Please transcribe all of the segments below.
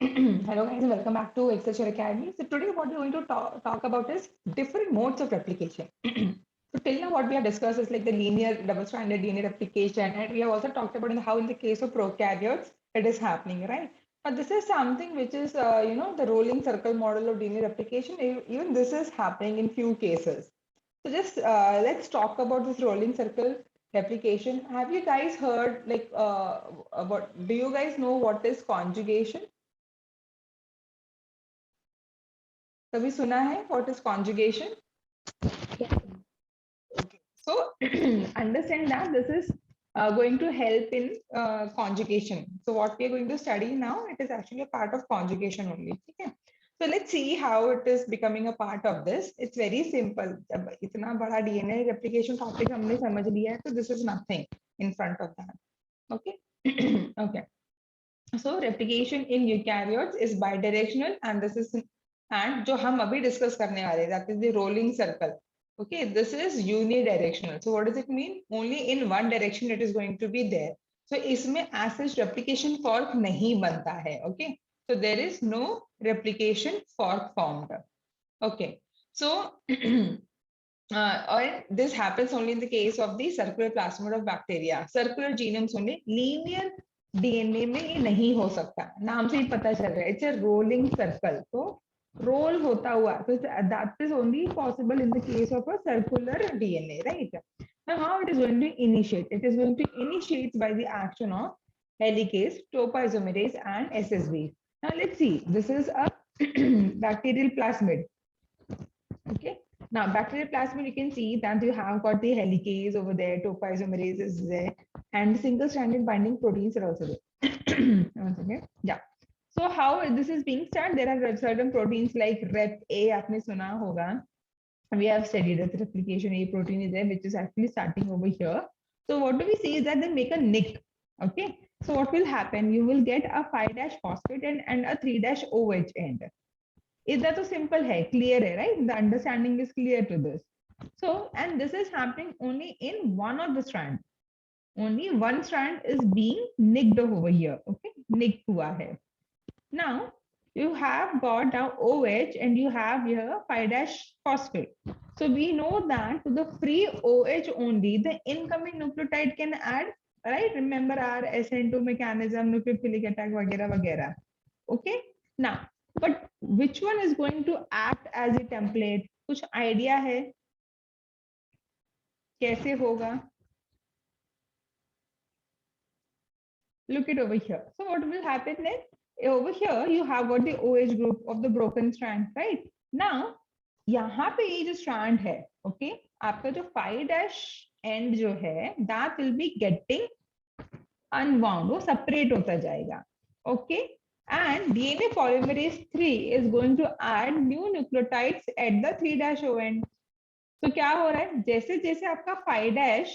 Hello guys and welcome back to Excel Academy. So today what we're going to talk about is different modes of replication. So till now what we have discussed is like the linear double-stranded DNA replication, and we have also talked about how in the case of prokaryotes it is happening, right? But this is something which is the rolling circle model of DNA replication. Even this is happening in few cases. So just let's talk about this rolling circle replication. Have you guys heard like about? Do you guys know what is conjugation? कभी सुना है what is conjugation? So understand that this is going to help in conjugation. So what we are going to study now, it is actually a part of conjugation only. Okay. So let's see how it is becoming a part of this. It's very simple. जब इतना बड़ा DNA replication topic हमने समझ लिया है, तो this is nothing in front of that. Okay. Okay. So replication in eukaryotes is bidirectional, and this is and जो हम अभी discuss करने वाले हैं, that is the rolling circle. Okay, this is unidirectional. So what does it mean? Only in one direction it is going to be there. So इसमें as such replication fork नहीं बनता है. Okay, so there is no replication fork formed. Okay, so or this happens only in the case of the circular plasmid of bacteria. Circular genomes only. Linear DNA में ये नहीं हो सकता. नाम से ही पता चल रहा है. It's a rolling circle. तो roll होता हुआ. So that is only possible in the case of a circular DNA, right? Now how it is going to initiate? It is going to initiate by the action of helicase, topoisomerase, and SSB. Now let's see. This is a bacterial plasmid. Okay. Now, bacterial plasmid, you can see that you have got the helicase over there, topoisomerase is there, and single-stranded binding proteins are also there. Once again, yeah. So how this is being started? There are certain proteins like Rep A, आपने सुना होगा. We have studied that replication A protein is there, which is actually starting over here. So what do we see is that they make a nick. Okay. So what will happen? You will get a 5' phosphate and a 3' OH end. Is that so simple? Hai, clear hai, right? The understanding is clear to this. So, and this is happening only in one of the strands. Only one strand is being nicked over here. Okay, nicked hua hai. Now, you have got now OH and you have here 5' phosphate. So we know that to the free OH only, the incoming nucleotide can add, right? Remember our SN2 mechanism, nucleophilic attack, vagera, vagera. Okay. Now, but which one is going to act as a template? कुछ idea है? कैसे होगा? Look it over here. So what will happen then? Over here, you have got the OH group of the broken strand, right? Now, यहाँ पे ये जो strand है, okay? आपका जो 5' end जो है, that will be getting unwound, वो separate होता जाएगा, okay? And DNA polymerase 3 is going to add new nucleotides at the 3' end. तो क्या हो रहा है? जैसे जैसे आपका 5'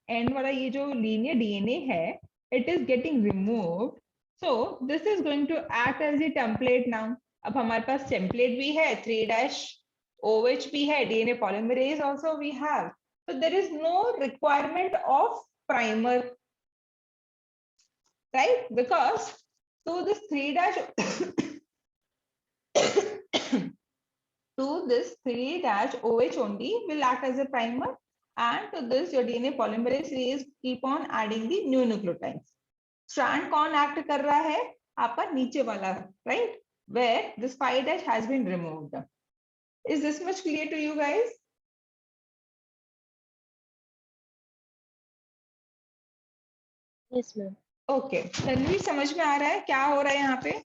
end वाला ये जो linear DNA है, it is getting removed. So this is going to act as a template now. अब हमारे पास template भी है, 3' OH भी है, DNA polymerase also we have. So there is no requirement of primer, right? Because to this 3' to this 3' OH only will act as a primer, and to this your DNA polymerase is keep on adding the new nucleotides. Strand कौन act कर रहा है? आपका नीचे वाला, right? Where this 5' has been removed. Is this much clear to you guys? Yes, ma'am. Okay. Tanvi समझ में आ रहा है क्या हो रहा है यहाँ पे?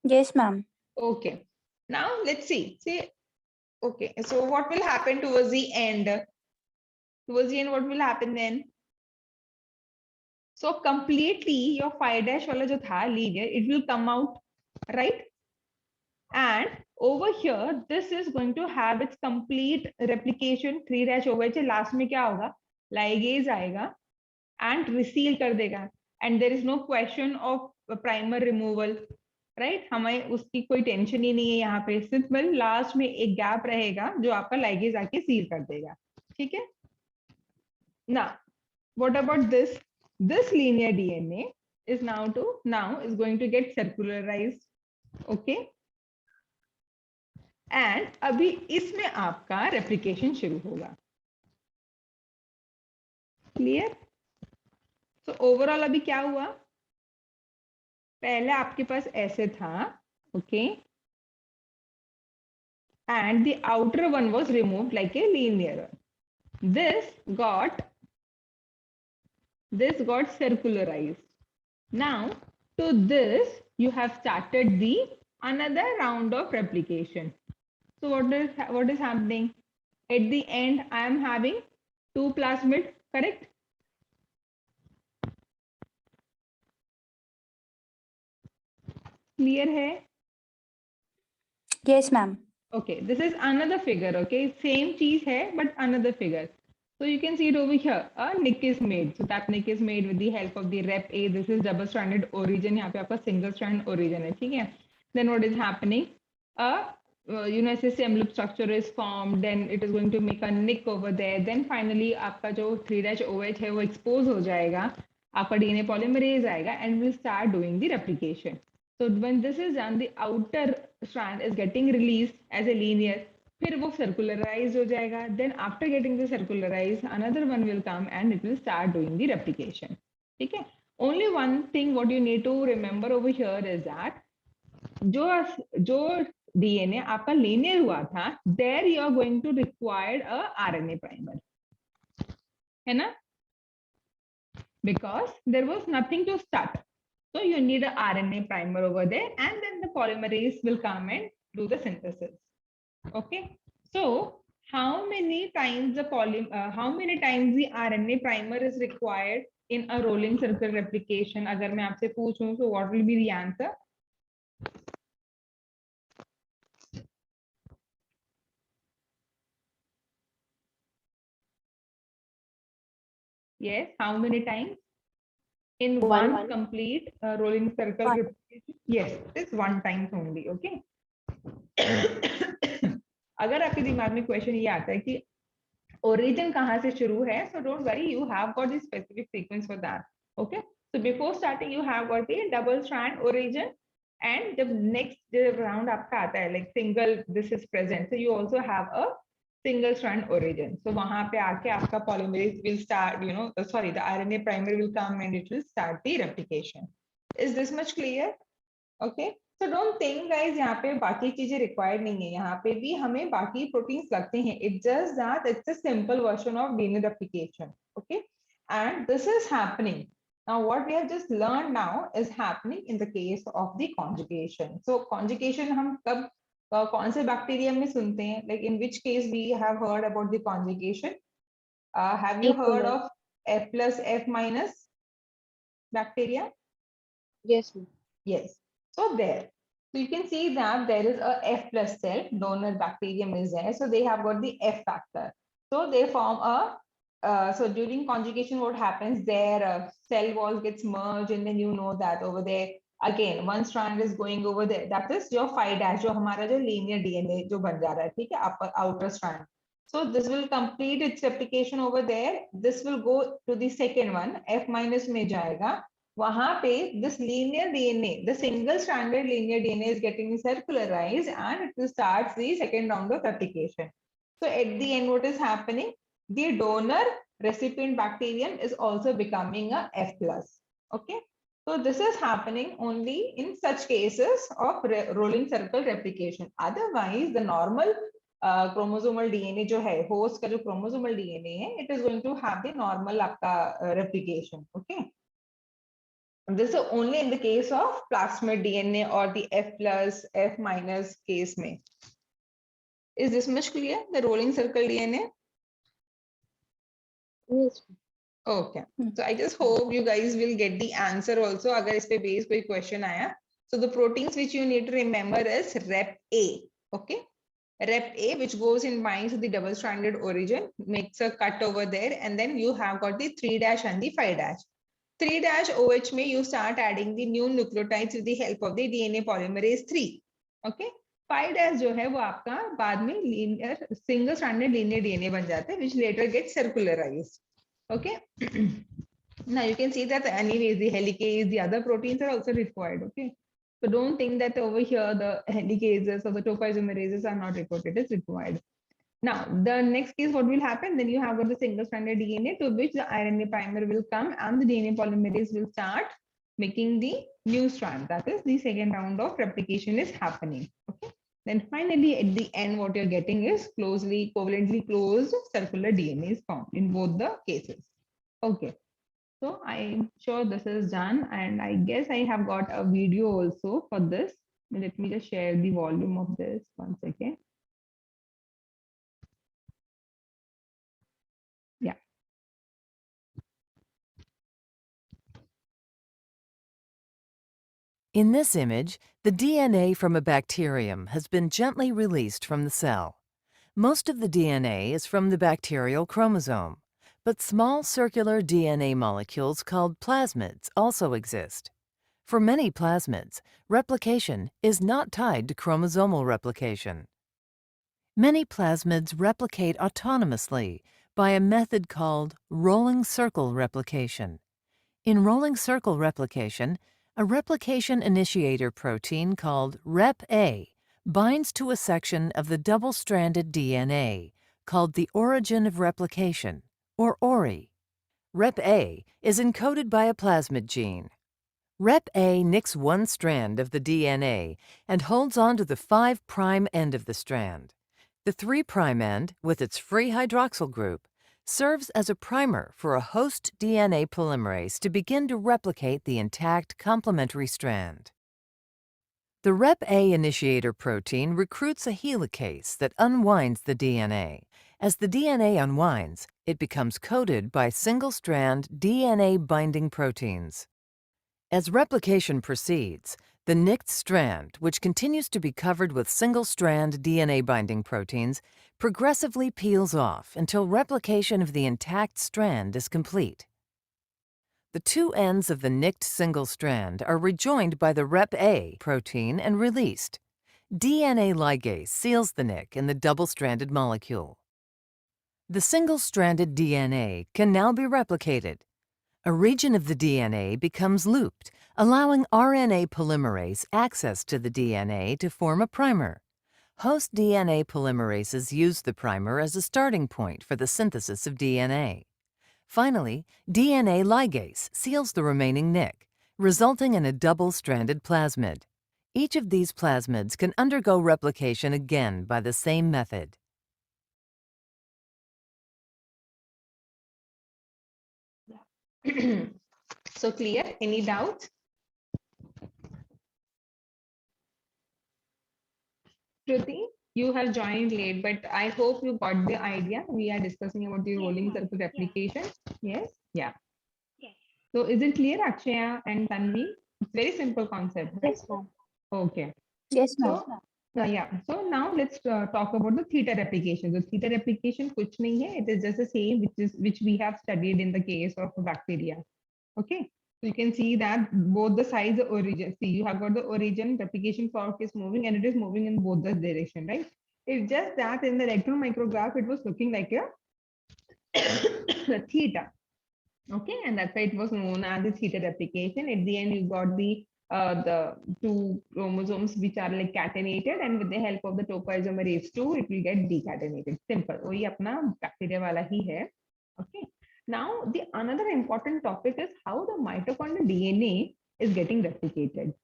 Yes, ma'am. Okay. Now let's see. See. Okay. So what will happen towards the end? Towards the end, what will happen then? So completely your 5' वाला जो था linear, it will come out, right? And over here, this is going to have its complete replication 3' OH. Last में क्या होगा? Ligase आएगा and reseal कर देगा. And there is no question of primer removal, right? हमें उसकी कोई tension ही नहीं है यहाँ पे. सिर्फ लास्ट में एक गैप रहेगा जो आपका ligase आके सील कर देगा. ठीक है? Now, what about this? This linear DNA is now is going to get circularized. Okay, and अभी इसमें आपका replication शुरू होगा. Clear? So overall अभी क्या हुआ? पहले आपके पास ऐसे था, okay, and the outer one was removed like a linear. This got circularized. Now to this you have started the another round of replication. So what is happening? At the end I am having two plasmids, correct? Clear hai? Yes, ma'am. Okay, this is another figure. Okay, same cheese hai but another figure. So you can see it over here. A nick is made. So that nick is made with the help of the rep A. This is double-stranded origin. यहाँ पे आपका single-strand origin है, ठीक है? Then what is happening? SSM loop structure is formed. Then it is going to make a nick over there. Then finally आपका जो 3-OH है वो expose हो जाएगा. आपका DNA polymerase आएगा and will start doing the replication. So when this is done, the outer strand is getting released as a linear. फिर वो circularized हो जाएगा. Then after getting the circularized, another one will come and it will start doing the replication. ठीक है? Only one thing what you need to remember over here is that जो DNA आपका linear हुआ था, there you are going to require a RNA primer. है ना? Because there was nothing to start. So you need a RNA primer over there, and then the polymerase will come and do the synthesis. Okay. So how many times the RNA primer is required in a rolling circle replication? अगर मैं आपसे पूछूं, so what will be the answer? Yes. How many times? In one complete rolling circle replication? Yes, it's one time only. Okay. अगर आपके दिमाग में question ये आता है कि origin कहाँ से शुरू है, so don't worry, you have got the specific sequence for that. Okay, so before starting you have got the double strand origin, and the next round आपका आता है like single, this is present, so you also have a single strand origin. So वहां पे आके आपका polymerase will start, the RNA primer will come and it will start the replication. Is this much clear? Okay. So don't think guys यहाँ पे बाकी चीजें required नहीं है, यहाँ पे भी हमें बाकी proteins लगते हैं. It's just that it's a simple version of DNA replication. Okay, and this is happening. Now what we have just learned now is happening in the case of the conjugation. So conjugation हम कब कौन से bacteria में सुनते हैं? Like in which case we have heard about the conjugation? Have you heard of F plus F minus bacteria? Yes, ma'am. Yes. So there. So you can see that there is a F plus cell, donor bacterium is there. So they have got the F factor. So they form a, so during conjugation, what happens there, cell wall gets merged, and then you know that over there, again, one strand is going over there. That is your 5' जो हमारा जो linear DNA जो बन जा रहा है, ठीक है, upper outer strand. So this will complete its replication over there. This will go to the second one, F minus में जाएगा. वहां पे this linear DNA, the single stranded linear DNA is getting circularized and it will start the second round of replication. So at the end, what is happening? The donor recipient bacterium is also becoming a F plus. Okay. So this is happening only in such cases of rolling circle replication. Otherwise, the normal chromosomal DNA जो है, host का जो chromosomal DNA है, it is going to have the normal आपका replication. Okay. This is only in the case of plasmid DNA or the F plus, F minus case में. Is this much clear? The rolling circle DNA? Yes. Okay. So I just hope you guys will get the answer also. अगर इस पे base कोई question आया. So the proteins which you need to remember is Rep A. Okay. Rep A, which goes in binds to the double-stranded origin, makes a cut over there, and then you have got the 3' and the 5'. 3-OH में you start adding the new nucleotides with the help of the DNA polymerase 3. Okay. 5' जो है वो आपका बाद में linear single stranded linear DNA बन जाता है, which later gets circularized. Okay. Now you can see that anyways, the helicase, the other proteins are also required. Okay. So don't think that over here the helicases or the topoisomerases are not required. It is required. Now, the next case, what will happen? Then you have got the single-stranded DNA to which the RNA primer will come and the DNA polymerase will start making the new strand. That is the second round of replication is happening. Okay. Then finally, at the end, what you're getting is closely, covalently closed circular DNA is formed in both the cases. Okay. So I'm sure this is done, and I guess I have got a video also for this. Let me just share the volume of this 1 second. Yeah. In this image, the DNA from a bacterium has been gently released from the cell. Most of the DNA is from the bacterial chromosome, but small circular DNA molecules called plasmids also exist. For many plasmids, replication is not tied to chromosomal replication. Many plasmids replicate autonomously by a method called rolling circle replication. In rolling circle replication, a replication initiator protein called Rep-A binds to a section of the double-stranded DNA called the origin of replication, or ORI. Rep-A is encoded by a plasmid gene. Rep-A nicks one strand of the DNA and holds on to the 5' end of the strand. The 3' end, with its free hydroxyl group, serves as a primer for a host DNA polymerase to begin to replicate the intact complementary strand. The Rep-A initiator protein recruits a helicase that unwinds the DNA. As the DNA unwinds, it becomes coated by single-strand DNA-binding proteins. As replication proceeds, the nicked strand, which continues to be covered with single-strand DNA-binding proteins, progressively peels off until replication of the intact strand is complete. The two ends of the nicked single strand are rejoined by the Rep-A protein and released. DNA ligase seals the nick in the double-stranded molecule. The single-stranded DNA can now be replicated. A region of the DNA becomes looped, allowing RNA polymerase access to the DNA to form a primer. Host DNA polymerases use the primer as a starting point for the synthesis of DNA. Finally, DNA ligase seals the remaining nick, resulting in a double-stranded plasmid. Each of these plasmids can undergo replication again by the same method. So clear? Any doubts? Shruti, you have joined late, but I hope you got the idea. We are discussing about the rolling circle replication. Yes? Yeah. Yes. So is it clear, Akshaya and Tanvi? It's very simple concept, right? Yes, ma'am. Okay. Yes, ma'am. So, yeah. So now let's talk about the theta replication. The theta replication, kuch nahi hai. It is just the same which we have studied in the case of bacteria. Okay. So you can see that both the sides of origin. See, you have got the origin replication fork is moving and it is moving in both the direction, right? It's just that in the electron micrograph, it was looking like a theta. Okay, and that's why it was known as the theta replication. At the end, you got the two chromosomes which are like catenated, and with the help of the topoisomerase 2, it will get decatenated. Simple. वही अपना bacteria वाला ही है. Okay. Now, the another important topic is how the mitochondrial DNA is getting replicated.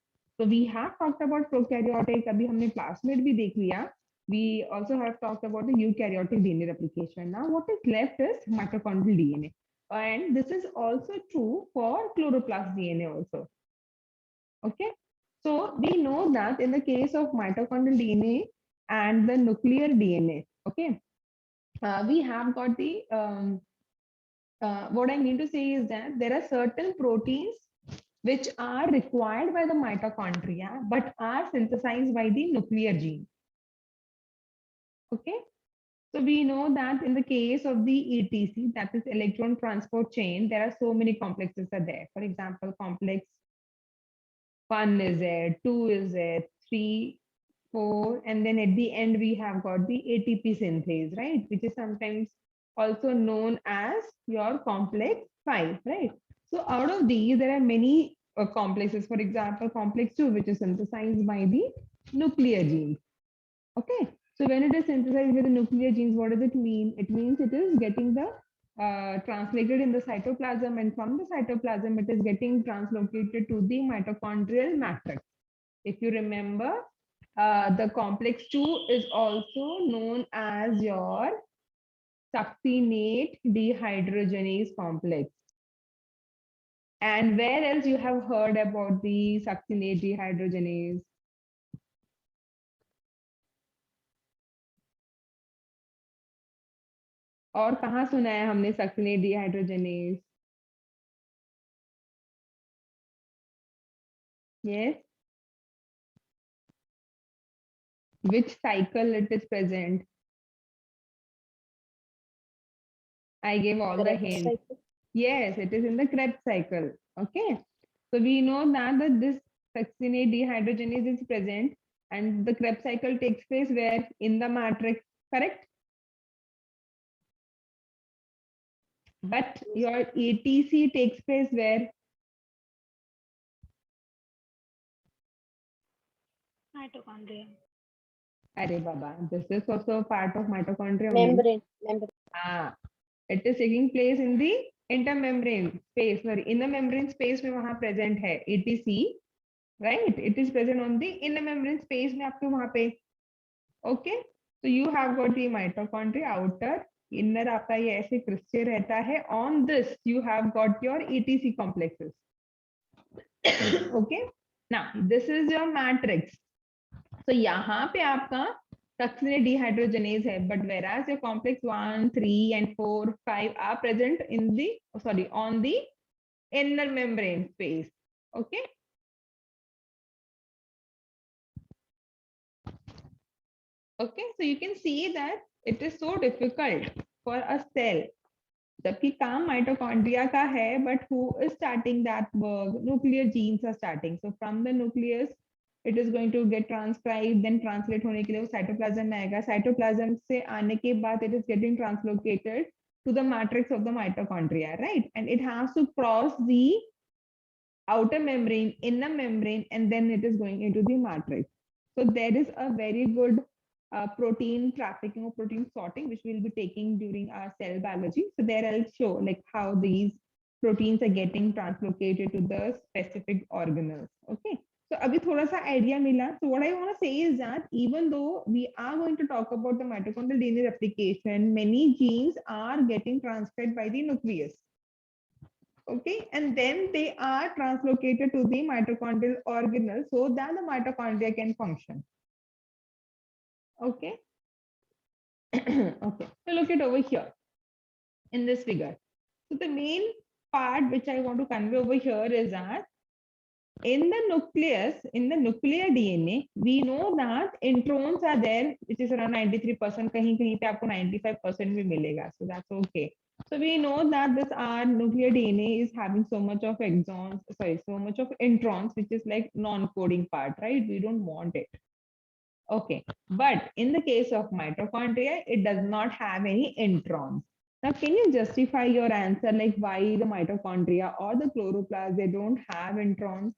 So we have talked about prokaryotic. अभी हमने plasmid भी देख लिया. We also have talked about the eukaryotic DNA replication. Now, what is left is mitochondrial DNA. And this is also true for chloroplast DNA also. Okay. So we know that in the case of mitochondrial DNA and the nuclear DNA, okay, we have got the, what I mean to say is that there are certain proteins which are required by the mitochondria, but are synthesized by the nuclear gene. Okay. So we know that in the case of the ETC, that is electron transport chain, there are so many complexes are there. For example, complex 1 is there, 2 is there, 3, 4, and then at the end we have got the ATP synthase, right? Which is sometimes also known as your complex 5, right? So out of these, there are many complexes. For example, complex 2, which is synthesized by the nuclear genes. Okay, so when it is synthesized with the nuclear genes, what does it mean? It means it is getting the translated in the cytoplasm, and from the cytoplasm, it is getting translocated to the mitochondrial matrix. If you remember, the complex 2 is also known as your succinate dehydrogenase complex. And where else you have heard about the succinate dehydrogenase? और कहाँ सुना है हमने succinate dehydrogenase? Yes. Which cycle it is present? I gave all the hints. Yes, it is in the Krebs cycle. Okay. So we know now that this succinate dehydrogenase is present, and the Krebs cycle takes place where? In the matrix, correct? But your ATC takes place where? Mitochondria. Arey Baba, this is also a part of mitochondria. Membrane. It is taking place in the intermembrane space. Sorry, in the membrane space में वहाँ present है ATC, right? It is present on the inner membrane space में आपके वहाँ पे. Okay, so you have got the mitochondria outer, inner आपका ये ऐसे crystal रहता है. On this you have got your ATC complexes. Okay, now this is your matrix. So यहाँ पे आपका succinate dehydrogenase है, but whereas your complex 1, 3, and 4, 5 are present in the, on the inner membrane space. Okay. Okay, so you can see that it is so difficult for a cell. जबकि काम mitochondria का है, but who is starting that work? Nuclear genes are starting. So from the nucleus, it is going to get transcribed, then translate होने के लिए वो cytoplasm में आएगा. Cytoplasm से आने के बाद it is getting translocated to the matrix of the mitochondria, right? And it has to cross the outer membrane, inner membrane, and then it is going into the matrix. So there is a very good protein trafficking or protein sorting, which we'll be taking during our cell biology. So there I'll show like how these proteins are getting translocated to the specific organelles. Okay. So abhi thoda sa idea mila. So what I want to say is that even though we are going to talk about the mitochondrial DNA replication, many genes are getting transcribed by the nucleus. Okay, and then they are translocated to the mitochondrial organelle so that the mitochondria can function. Okay. Okay, so look at over here in this figure. So the main part which I want to convey over here is that in the nucleus, in the nuclear DNA, we know that introns are there, which is around 93%. कहीं कहीं पे आपको 95% भी मिलेगा. So that's okay. So we know that this our nuclear DNA is having so much of exons, so much of introns, which is like non-coding part, right? We don't want it. Okay, but in the case of mitochondria, it does not have any introns. Now, can you justify your answer, like why the mitochondria or the chloroplast, they don't have introns?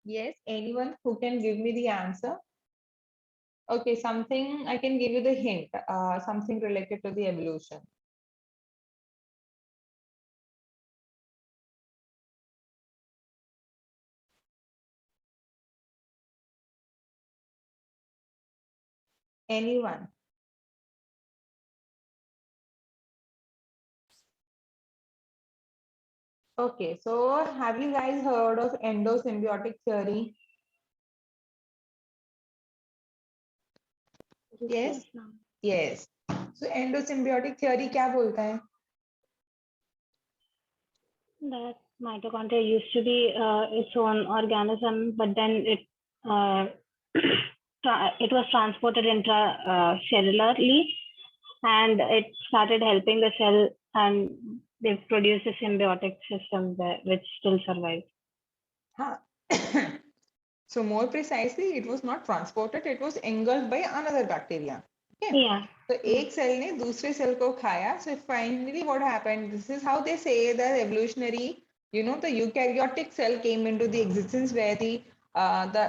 Yes, anyone who can give me the answer? Okay, something I can give you the hint, something related to the evolution. Anyone? Okay, so have you guys heard of endosymbiotic theory? Yes. Yes. So endosymbiotic theory क्या बोलता है? That mitochondria used to be its own organism, but then it it was transported intracellularly, and it started helping the cell, and they've produced a symbiotic system there, which still survives. हाँ. So more precisely, it was not transported, it was engulfed by another bacteria. Okay. Yeah. So एक cell ने दूसरे cell को खाया. So finally what happened? This is how they say that evolutionary, you know, the eukaryotic cell came into the existence where the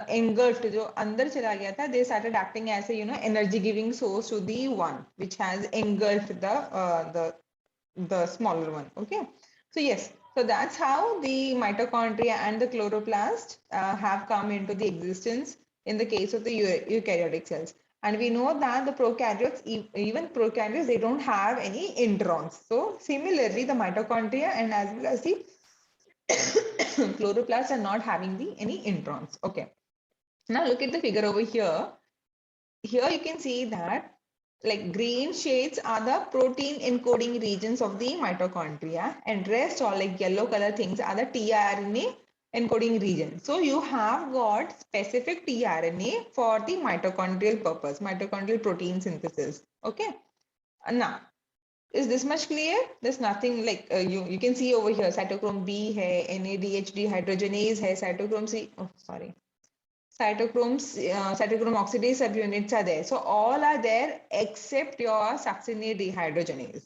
engulfed जो अंदर चला गया था, they started acting as a, you know, energy giving source to the one which has engulfed the smaller one. Okay. So yes, so that's how the mitochondria and the chloroplast have come into the existence in the case of the eukaryotic cells. And we know that the prokaryotes, even prokaryotes, they don't have any introns. So similarly, the mitochondria and as well as the chloroplasts are not having any introns. Okay. Now look at the figure over here. Here you can see that like green shades are the protein encoding regions of the mitochondria, and rest all like yellow color things are the tRNA encoding region. So you have got specific tRNA for the mitochondrial purpose, mitochondrial protein synthesis. Okay. Now, is this much clear? There's nothing like you can see over here cytochrome B hai, NADH dehydrogenase hai, cytochrome C. Oh, sorry. Cytochrome oxidase subunits are there. So all are there except your succinate dehydrogenase.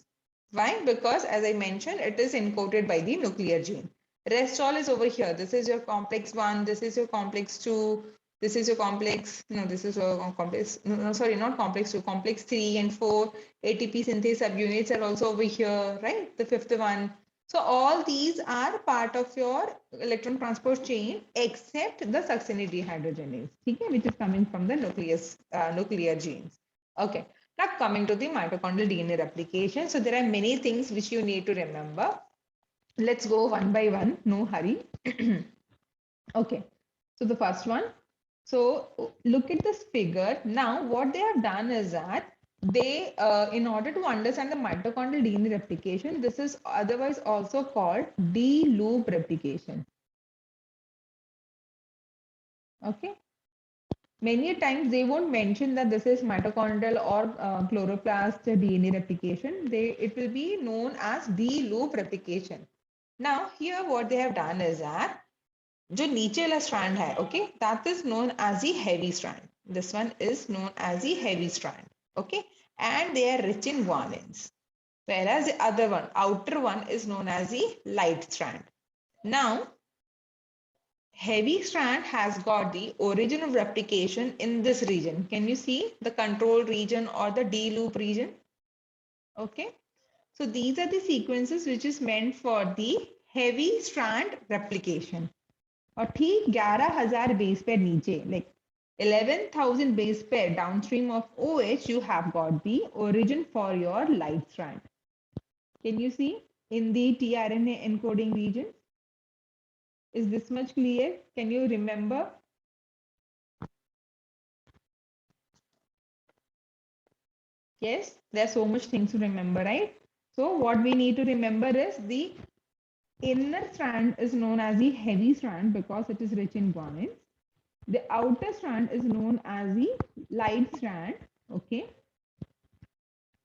Why? Because as I mentioned, it is encoded by the nuclear gene. Rest all is over here. This is your complex 1, this is your complex 2, this is your complex, no, this is your complex, no, sorry, not complex 2, complex 3 and 4. ATP synthase subunits are also over here, right? The fifth one. So all these are part of your electron transport chain except the succinate dehydrogenase, okay, which is coming from the nuclear genes. Okay, now coming to the mitochondrial DNA replication. So there are many things which you need to remember. Let's go one by one, no hurry. Okay, so the first one. So look at this figure. Now what they have done is that they, in order to understand the mitochondrial DNA replication, this is otherwise also called D-loop replication. Okay. Many times they won't mention that this is mitochondrial or chloroplast DNA replication. It will be known as D-loop replication. Now here what they have done is that जो नीचे वाला strand है, okay, that is known as the heavy strand. This one is known as the heavy strand, okay, and they are rich in guanines. Whereas the other one, outer one, is known as the light strand. Now, heavy strand has got the origin of replication in this region. Can you see the control region or the D loop region? Okay. So these are the sequences which is meant for the heavy strand replication. और ठीक 11,000 base pair नीचे, like 11,000 base pair downstream of OH, you have got the origin for your light strand. Can you see in the tRNA encoding region? Is this much clear? Can you remember? Yes, there are so much things to remember, right? So what we need to remember is the inner strand is known as the heavy strand because it is rich in guanines. The outer strand is known as the light strand. Okay.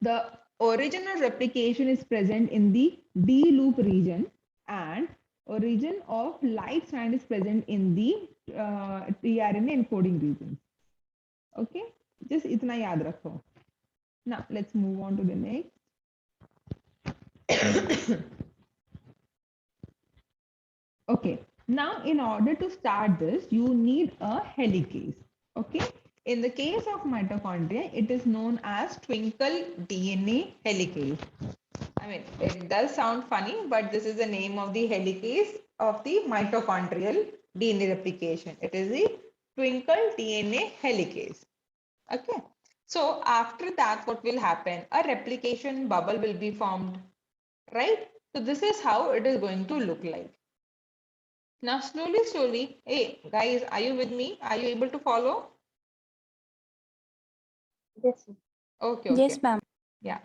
The original replication is present in the D loop region, and origin of light strand is present in the tRNA encoding region. Okay, just itna yaad rakho. Now let's move on to the next. Okay, now in order to start this, you need a helicase. Okay, in the case of mitochondria, it is known as twinkle DNA helicase. I mean, it does sound funny, but this is the name of the helicase of the mitochondrial DNA replication. It is the twinkle DNA helicase. Okay. So after that, what will happen? A replication bubble will be formed, right? So this is how it is going to look like. Now, slowly, hey guys, are you with me? Are you able to follow? Yes. Okay. Yes, ma'am. Yeah.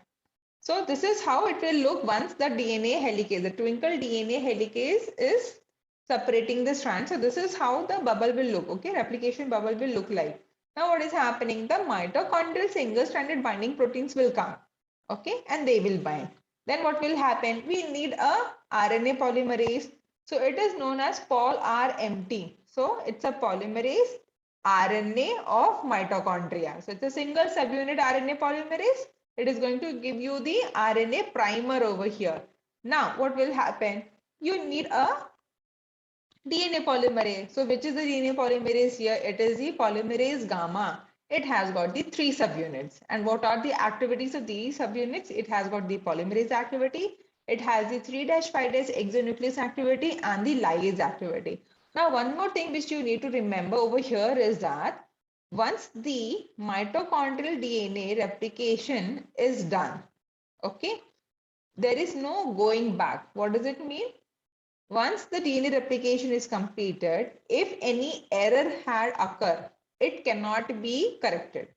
So this is how it will look once the DNA helicase, the twinkle DNA helicase is separating the strand. So this is how the bubble will look. Okay, replication bubble will look like. Now what is happening? The mitochondrial single-stranded binding proteins will come. Okay, and they will bind. Then what will happen? We need a RNA polymerase So it is known as polRMT. So it's a polymerase RNA of mitochondria. So it's a single subunit RNA polymerase. It is going to give you the RNA primer over here. Now, what will happen? You need a DNA polymerase. So which is the DNA polymerase here? It is the polymerase gamma. It has got the 3 subunits. And what are the activities of these subunits? It has got the polymerase activity. It has the 3-5' exonuclease activity and the lyase activity. Now, one more thing which you need to remember over here is that once the mitochondrial DNA replication is done, okay, there is no going back. What does it mean? Once the DNA replication is completed, if any error had occurred, it cannot be corrected.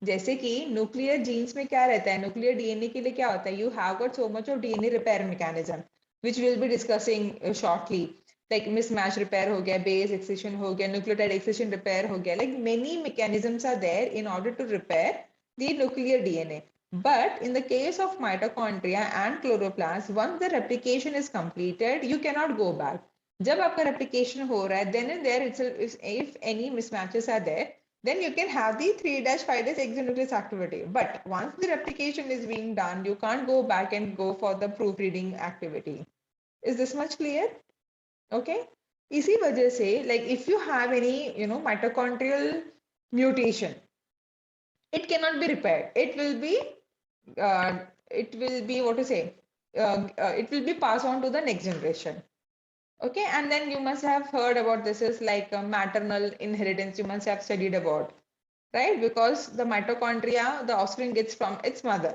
जैसे कि nuclear jeans में क्या रहता है, nuclear DNA के लिए क्या होता है, you have got so much of DNA repair mechanism which we'll be discussing shortly, like mismatch repair हो गया, base excision हो गया, nucleotide excision repair हो गया, like many mechanisms are there in order to repair the nuclear DNA. But in the case of mitochondria and chloroplasts, once the replication is completed, you cannot go back. जब आपका replication हो रहा है, then and there itself, if any mismatches are there, then you can have the 3-5' exonuclease activity. But once the replication is being done, you can't go back and go for the proofreading activity. Is this much clear? Okay. इसी वजह से, like if you have any, mitochondrial mutation, it cannot be repaired. It will be what to say, it will be passed on to the next generation. Okay, and then you must have heard about this is like a maternal inheritance. You must have studied about, right? Because the mitochondria, the offspring gets from its mother.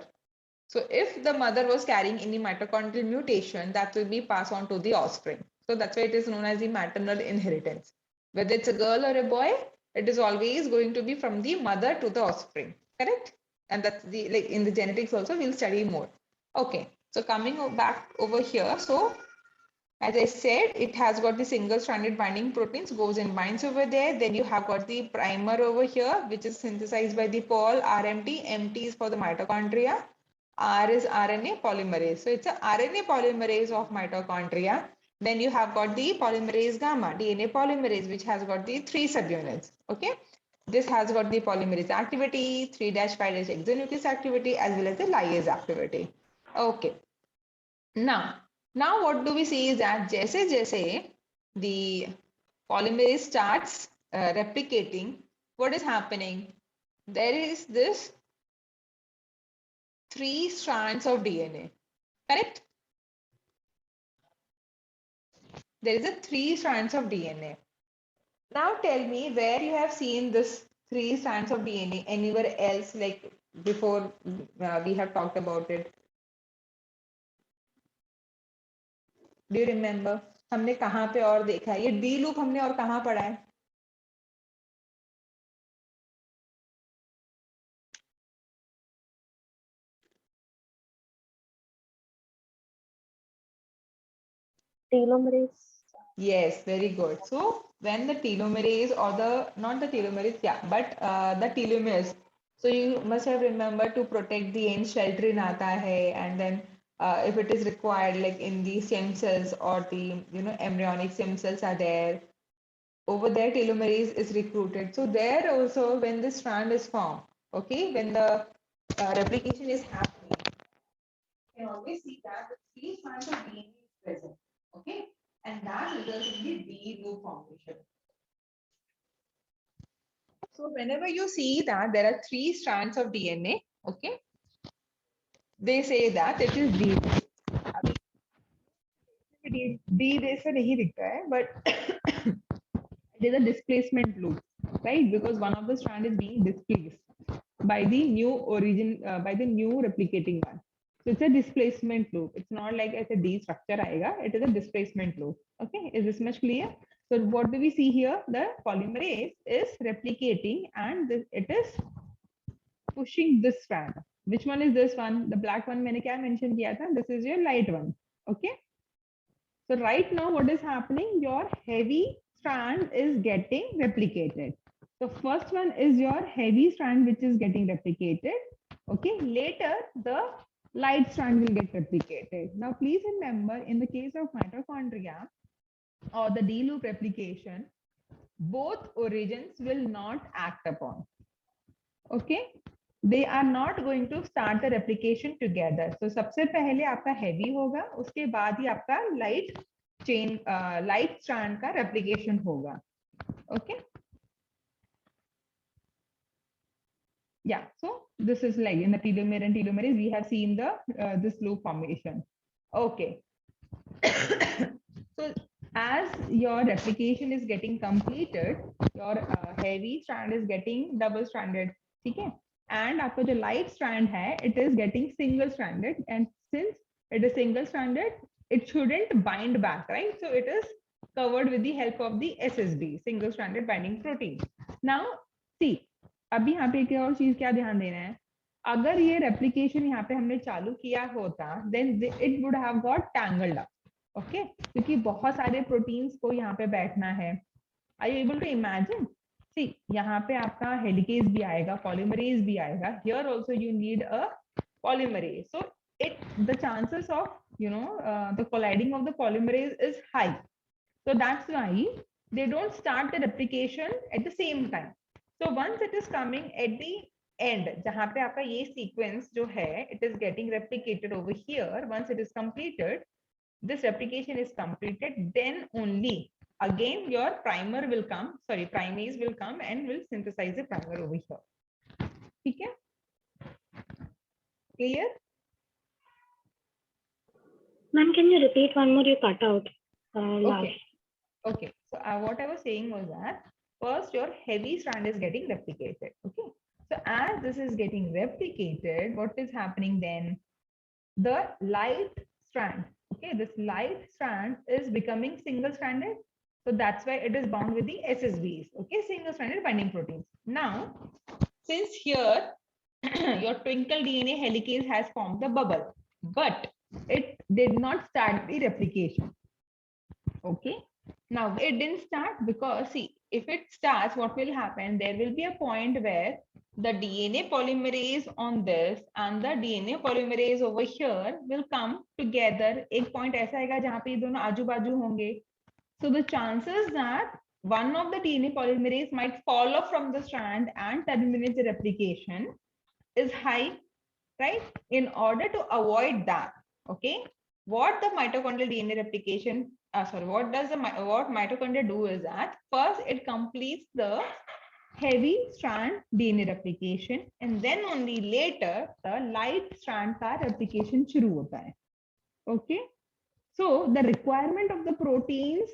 So if the mother was carrying any mitochondrial mutation, that will be passed on to the offspring. So that's why it is known as the maternal inheritance. Whether it's a girl or a boy, it is always going to be from the mother to the offspring, correct? And that's the, like in the genetics also, we'll study more. Okay, so coming back over here. So as I said, it has got the single stranded binding proteins, goes and binds over there. Then you have got the primer over here, which is synthesized by the pol RMT. MT is for the mitochondria. R is RNA polymerase. So it's a RNA polymerase of mitochondria. Then you have got the polymerase gamma, DNA polymerase, which has got the 3 subunits. Okay. This has got the polymerase activity, 3-5' exonuclease activity, as well as the lyase activity. Okay. Now what do we see is that जैसे the polymerase starts replicating, what is happening? There is this 3 strands of DNA, correct? There is a 3 strands of DNA. Now tell me where you have seen this 3 strands of DNA anywhere else, like before we have talked about it. Do you remember? हमने कहाँ पे और देखा है? ये D loop हमने और कहाँ पढ़ा है? Telomerase. Yes, very good. So when the telomerase or not the telomerase, yeah, but the telomeres. So you must have remembered to protect the end shelter in aata hai, and then if it is required, like in the stem cells or the embryonic stem cells are there, over there telomerase is recruited. So there also when the strand is formed, okay, when the replication is happening, you can always see that the 3 strands of DNA is present, okay, and that results in the D loop formation. So whenever you see that there are 3 strands of DNA, okay, they say that it is D. D जैसा नहीं दिखता है, but it is a displacement loop, right? Because one of the strand is being displaced by the new by the new replicating one. So it's a displacement loop. It's not like as a D structure aega. It is a displacement loop. Okay, is this much clear? So what do we see here? The polymerase is replicating and it is pushing this strand. Which one is this one? The black one मैंने क्या mention किया था? This is your light one. Okay. So right now what is happening? Your heavy strand is getting replicated. The first one is your heavy strand which is getting replicated. Okay. Later the light strand will get replicated. Now please remember in the case of mitochondria, or the D loop replication, both origins will not act upon. Okay, they are not going to start the replication together. So सबसे पहले आपका heavy होगा, उसके बाद ही आपका light chain, light strand का replication होगा. Okay. Yeah, so this is like in the telomere and telomerase, we have seen the this loop formation. Okay. So as your replication is getting completed, your heavy strand is getting double stranded. Okay. And आपका जो light strand है, it is getting single stranded, and since it is single stranded, it shouldn't bind back, right? So it is covered with the help of the SSB, single stranded binding protein. Now see, अभी यहाँ पे एक और चीज क्या ध्यान देना है, अगर ये रेप्लिकेशन यहाँ पे हमने चालू किया होता, then it would have got tangled up. Okay, क्योंकि बहुत सारे प्रोटीन्स को यहाँ पे बैठना है. Are you able to imagine? See, यहाँ पे आपका हेलिकेज भी आएगा, पॉलीमरेज भी आएगा. Here also you need a polymerase. So the chances of the colliding of the polymerase is high. So that's why they don't start the replication at the same time. So once it is coming at the end, जहाँ पे आपका ये sequence जो है, it is getting replicated over here. Once it is completed, this replication is completed, then only again your primer will come, sorry, primase will come and will synthesize the primer over here. ठीक है? Clear? Ma'am, can you repeat one more? You cut out last. Okay. Okay. So what I was saying was that first your heavy strand is getting replicated. Okay. So as this is getting replicated, what is happening then? The light strand, okay, this light strand is becoming single stranded. So that's why it is bound with the SSBs, okay, single stranded binding proteins. Now, since here your twinkle DNA helicase has formed the bubble, but it did not start the replication. Okay. Now it didn't start because see, if it starts, what will happen? There will be a point where the DNA polymerase on this and the DNA polymerase over here will come together. एक point ऐसा आएगा जहाँ पे ये दोनों आजू बाजू होंगे. So the chances that one of the DNA polymerase might fall off from the strand and terminate the replication is high, right? In order to avoid that, okay, what the mitochondrial DNA replication, what mitochondria do is that first it completes the heavy strand DNA replication and then only later the light strand का replication शुरू होता है. Okay, so the requirement of the proteins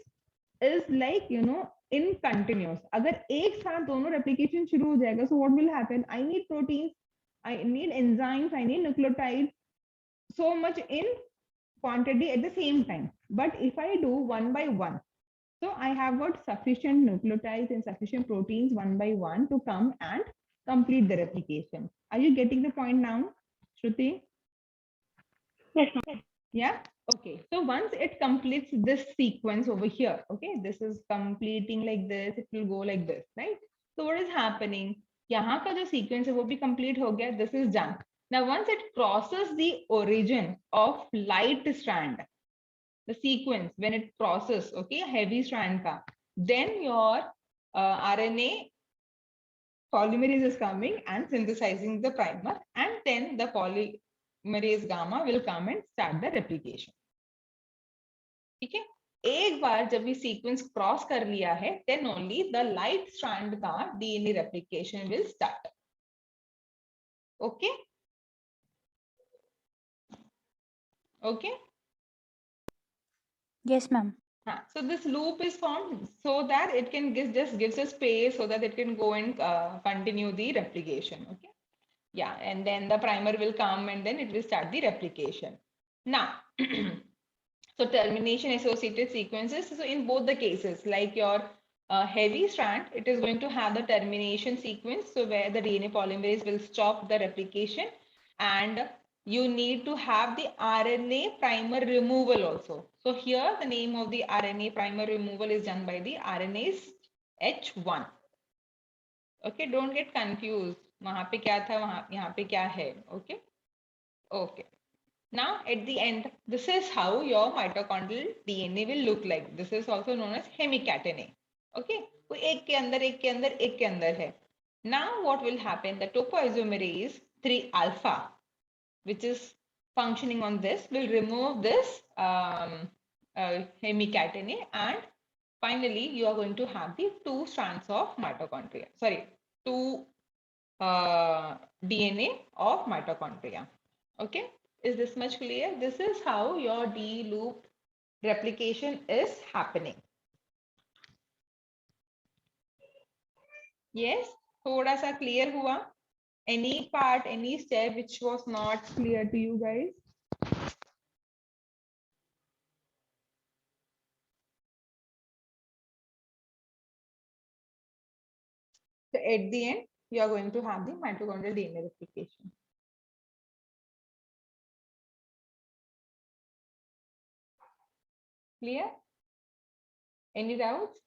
is like in continuous. अगर एक साथ दोनों replication शुरू हो जाएगा, so what will happen? I need proteins, I need enzymes, I need nucleotides so much in quantity at the same time. But if I do one by one, so I have got sufficient nucleotides and sufficient proteins one by one to come and complete the replication. Are you getting the point now, Shruti? Yes, ma'am. Yeah. Okay. So once it completes this sequence over here, okay, this is completing like this, it will go like this, right? So what is happening? यहाँ का जो sequence है वो भी complete हो गया. This is done. Now once it crosses the origin of light strand, the sequence when it crosses, okay, heavy strand ka, then your RNA polymerase is coming and synthesizing the primer, and then the polymerase gamma will come and start the replication. ठीक है, एक बार जब ये sequence cross कर लिया है, then only the light strand का DNA replication will start. Okay. Okay. Yes, ma'am. So this loop is formed so that it can just gives a space so that it can go and continue the replication. Okay. Yeah, and then the primer will come and then it will start the replication. Now, so termination associated sequences. So in both the cases, like your heavy strand, it is going to have the termination sequence. So where the DNA polymerase will stop the replication, and you need to have the RNA primer removal also. So here the name of the RNA primer removal is done by the RNase H1. Okay, don't get confused. वहाँ पे क्या था, यहाँ पे क्या है. Okay. Okay. Now, at the end, this is how your mitochondrial DNA will look like. This is also known as hemicatenae. Okay, वो एक के अंदर एक के अंदर एक के अंदर है. Now, what will happen? The topoisomerase 3 alpha, which is functioning on this, will remove this hemicatenae, and finally, you are going to have the two strands of mitochondria. Sorry, two DNA of mitochondria. Okay, is this much clear? This is how your D loop replication is happening. Yes, थोड़ा सा clear हुआ? Any part, any step which was not clear to you guys? So at the end, you are going to have the mitochondrial DNA replication. Clear? Any doubts?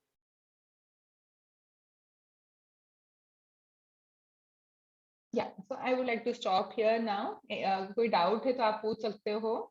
Yeah, so I would like to stop here now. कोई doubt है तो आप पूछ सकते हो.